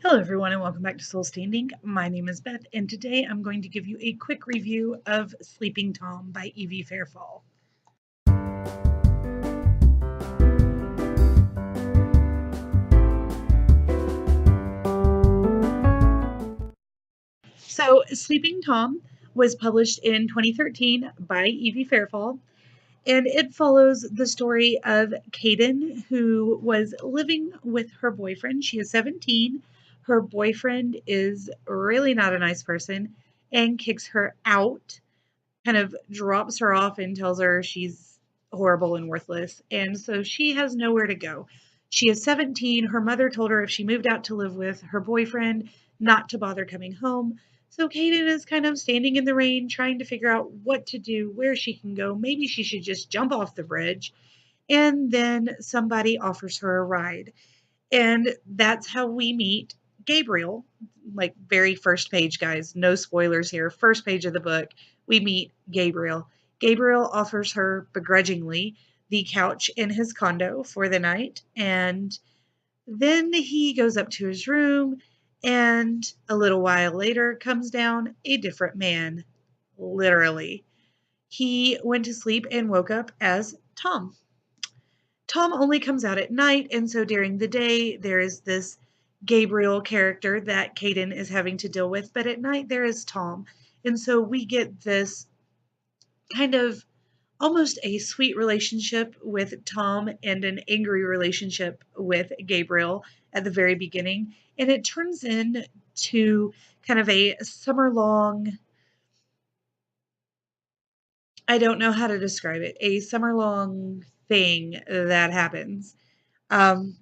Hello, everyone, and welcome back to Soul Standing. My name is Beth, and today I'm going to give you a quick review of Sleeping Tom by Evie Fairfall. So, Sleeping Tom was published in 2013 by Evie Fairfall, and it follows the story of Kaden, who was living with her boyfriend. She is 17. Her boyfriend is really not a nice person and kicks her out, kind of drops her off and tells her she's horrible and worthless. And so she has nowhere to go. She is 17. Her mother told her if she moved out to live with her boyfriend, not to bother coming home. So Kaden is kind of standing in the rain, trying to figure out what to do, where she can go. Maybe she should just jump off the bridge. And then somebody offers her a ride. And that's how we meet Gabriel. Like, very first page, guys. No spoilers here. First page of the book, we meet Gabriel. Gabriel offers her begrudgingly the couch in his condo for the night. And then he goes up to his room, and a little while later comes down a different man. Literally. He went to sleep and woke up as Tom. Tom only comes out at night, and so during the day, there is this Gabriel character that Kaden is having to deal with, but at night, there is Tom. And so we get this kind of almost a sweet relationship with Tom and an angry relationship with Gabriel at the very beginning. And it turns into kind of a summer long, I don't know how to describe it, a summer long thing that happens. Um,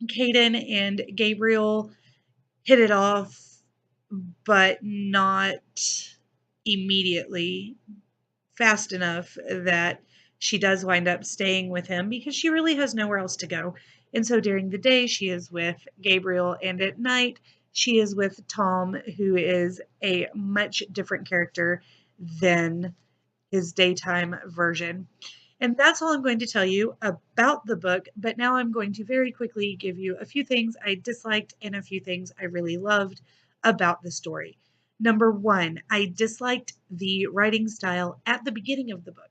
Kaden and Gabriel hit it off, but not immediately fast enough that she does wind up staying with him because she really has nowhere else to go. And so during the day, she is with Gabriel, and at night, she is with Tom, who is a much different character than his daytime version. And that's all I'm going to tell you about the book. But now I'm going to very quickly give you a few things I disliked and a few things I really loved about the story. Number one, I disliked the writing style at the beginning of the book.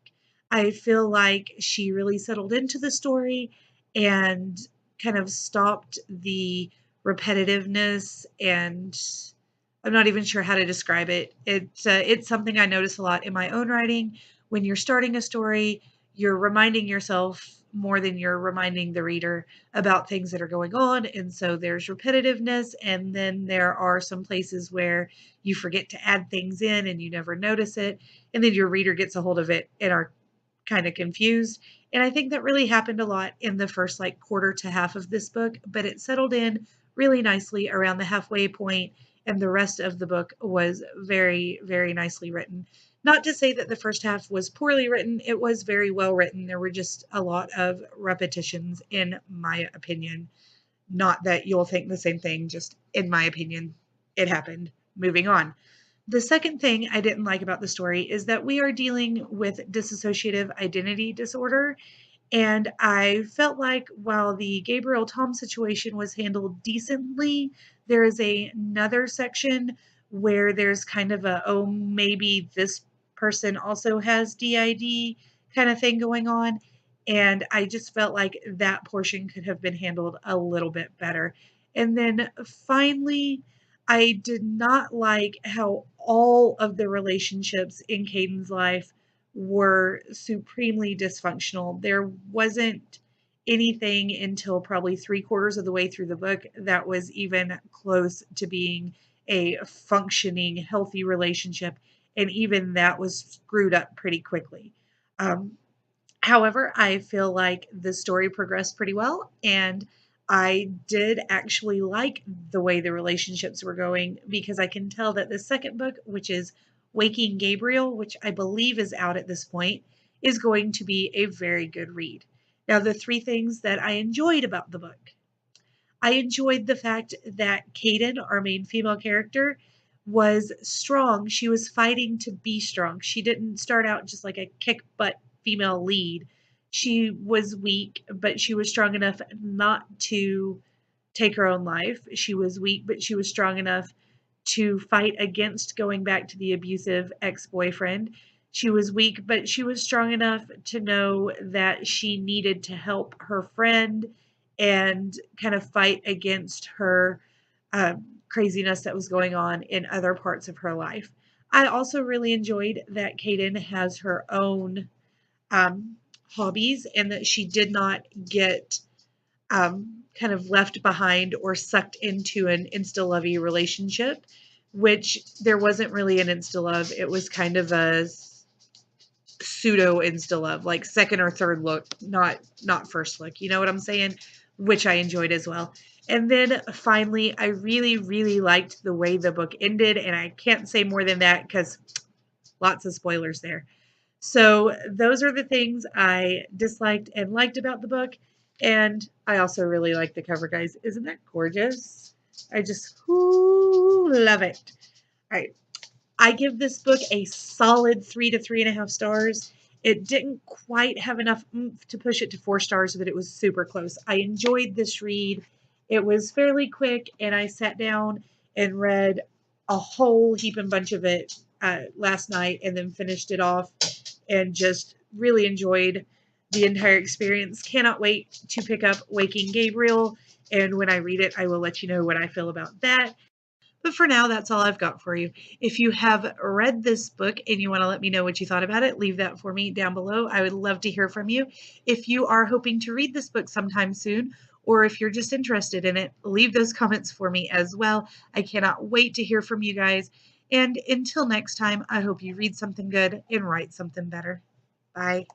I feel like she really settled into the story and kind of stopped the repetitiveness, and I'm not even sure how to describe it. It's something I notice a lot in my own writing. When you're starting a story, you're reminding yourself more than you're reminding the reader about things that are going on, and so there's repetitiveness, and then there are some places where you forget to add things in and you never notice it, and then your reader gets a hold of it and are kind of confused. And I think that really happened a lot in the first like quarter to half of this book, but it settled in really nicely around the halfway point, and the rest of the book was very, very nicely written. Not to say that the first half was poorly written, it was very well written. There were just a lot of repetitions, in my opinion. Not that you'll think the same thing, just in my opinion, it happened. Moving on. The second thing I didn't like about the story is that we are dealing with dissociative identity disorder. And I felt like while the Gabriel Tom situation was handled decently, there is another section where there's kind of a, oh, maybe this person also has DID kind of thing going on. And I just felt like that portion could have been handled a little bit better. And then finally, I did not like how all of the relationships in Caden's life were supremely dysfunctional. There wasn't anything until probably three-quarters of the way through the book that was even close to being a functioning, healthy relationship, and even that was screwed up pretty quickly. Um, However, I feel like the story progressed pretty well, and I did actually like the way the relationships were going because I can tell that the second book, which is Waking Gabriel, which I believe is out at this point, is going to be a very good read. Now, the three things that I enjoyed about the book: I enjoyed the fact that Kaden, our main female character, was strong. She was fighting to be strong. She didn't start out just like a kick butt female lead. She was weak, but she was strong enough not to take her own life. She was weak, but she was strong enough to fight against going back to the abusive ex-boyfriend. She was weak, but she was strong enough to know that she needed to help her friend and kind of fight against her craziness that was going on in other parts of her life. I also really enjoyed that Kaden has her own um, hobbies and that she did not get kind of left behind or sucked into an insta-lovey relationship, which there wasn't really an insta-love. It was kind of a pseudo insta-love, like second or third look, not first look. You know what I'm saying? Which I enjoyed as well. And then finally, I really, really liked the way the book ended, and I can't say more than that because lots of spoilers there. So those are the things I disliked and liked about the book. And I also really like the cover, guys. Isn't that gorgeous? I just love it. All right. I give this book a solid 3 to 3.5 stars. It didn't quite have enough oomph to push it to 4 stars, but it was super close. I enjoyed this read. It was fairly quick, and I sat down and read a whole heap and bunch of it last night and then finished it off and just really enjoyed the entire experience. Cannot wait to pick up Waking Gabriel, and when I read it, I will let you know what I feel about that. But for now, that's all I've got for you. If you have read this book and you want to let me know what you thought about it, leave that for me down below. I would love to hear from you. If you are hoping to read this book sometime soon, or if you're just interested in it, leave those comments for me as well. I cannot wait to hear from you guys. And until next time, I hope you read something good and write something better. Bye.